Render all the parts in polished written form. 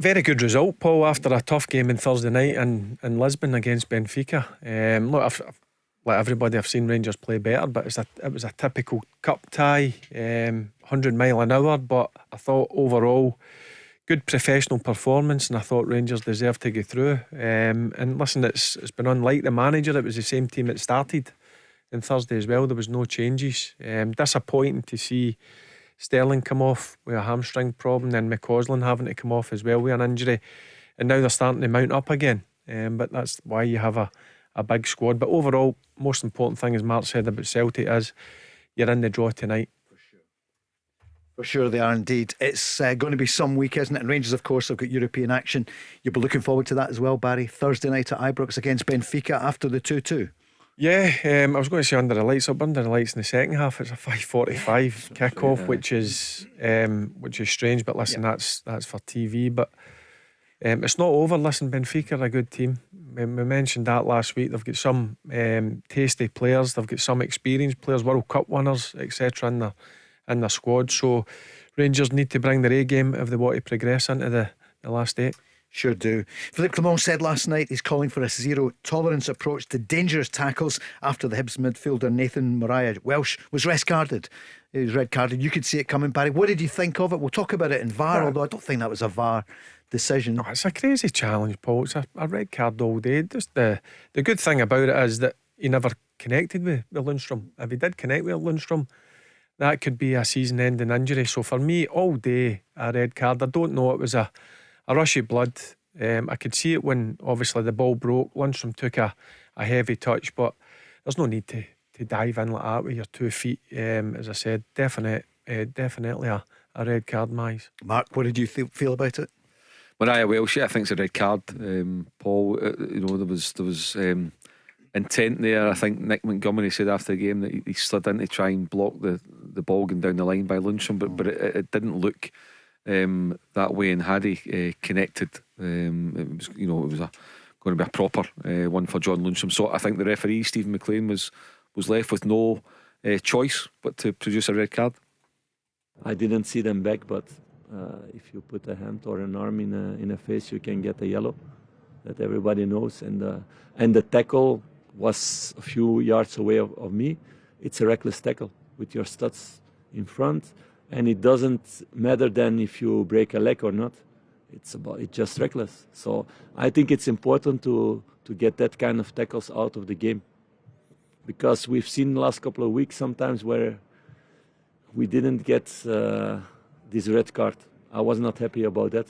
Very good result, Paul, after a tough game on Thursday night in Lisbon against Benfica. Look, like everybody, I've seen Rangers play better, but it was a typical cup tie, 100 mile an hour. But I thought overall, good professional performance, and I thought Rangers deserved to go through. And listen, it's been unlike the manager. It was the same team that started on Thursday as well. There was no changes. Disappointing to see Sterling come off with a hamstring problem, then McCausland having to come off as well with an injury, and now they're starting to mount up again. But that's why you have a big squad. But overall, most important thing, as Mark said about Celtic, is you're in the draw tonight. For sure they are indeed. It's going to be some week, isn't it? And Rangers, of course, have got European action. You'll be looking forward to that as well, Barry. Thursday night at Ibrox against Benfica after the 2-2. Yeah, I was going to say under the lights. Up under the lights in the second half. It's a 5:45 kick-off, which is strange. But listen, that's for TV. But it's not over. Listen, Benfica are a good team. We mentioned that last week. They've got some tasty players. They've got some experienced players, World Cup winners, etc. in their squad. So Rangers need to bring their A game if they want to progress into the last eight. Sure do. Philippe Clement said last night he's calling for a zero tolerance approach to dangerous tackles after the Hibs midfielder Nathan Mariah Welsh was red carded. He was red carded. You could see it coming, Barry. What did you think of it? We'll talk about it in VAR, although I don't think that was a VAR decision. No, it's a crazy challenge, Paul. It's a red card all day. Just the good thing about it is that he never connected with Lundstrom. If he did connect with Lundstrom, that could be a season-ending injury. So for me, all day a red card. I don't know. It was a rush of blood. I could see it when obviously the ball broke. Lundstrom took a heavy touch, but there's no need to dive in like that with your 2 feet. As I said, definitely a red card, my eyes. Mark, what did you feel about it? Mariah Welsh, I think it's a red card. Paul, there was intent there. I think Nick Montgomery said after the game that he slid in to try and block the ball going down the line by Lundstrom, but it didn't look that way. And had he connected, it was going to be a proper one for John Lundstrom. So I think the referee Stephen McLean was left with no choice but to produce a red card. I didn't see them back, but if you put a hand or an arm in a face, you can get a yellow. That everybody knows. And the tackle was a few yards away of me. It's a reckless tackle with your studs in front, and it doesn't matter then if you break a leg or not. It's just reckless. So I think it's important to get that kind of tackles out of the game, because we've seen the last couple of weeks sometimes where we didn't get this red card. I was not happy about that.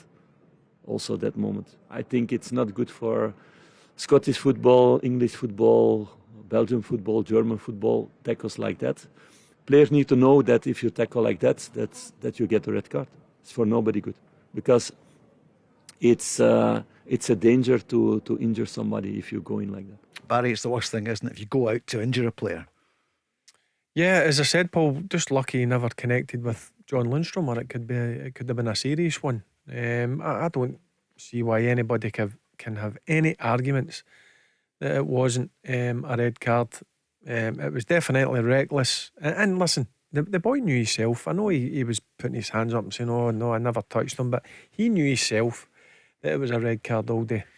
Also that moment, I think it's not good for Scottish football, English football, Belgian football, German football, tackles like that. Players need to know that if you tackle like that you get a red card. It's for nobody good, because it's a danger to injure somebody if you go in like that. Barry, it's the worst thing, isn't it, if you go out to injure a player? Yeah, as I said, Paul, just lucky he never connected with John Lundstrom, or it could have been a serious one. I don't see why anybody can have any arguments that it wasn't a red card. It was definitely reckless. And listen, the boy knew himself. I know he was putting his hands up and saying, "Oh no, I never touched him," but he knew himself that it was a red card all day.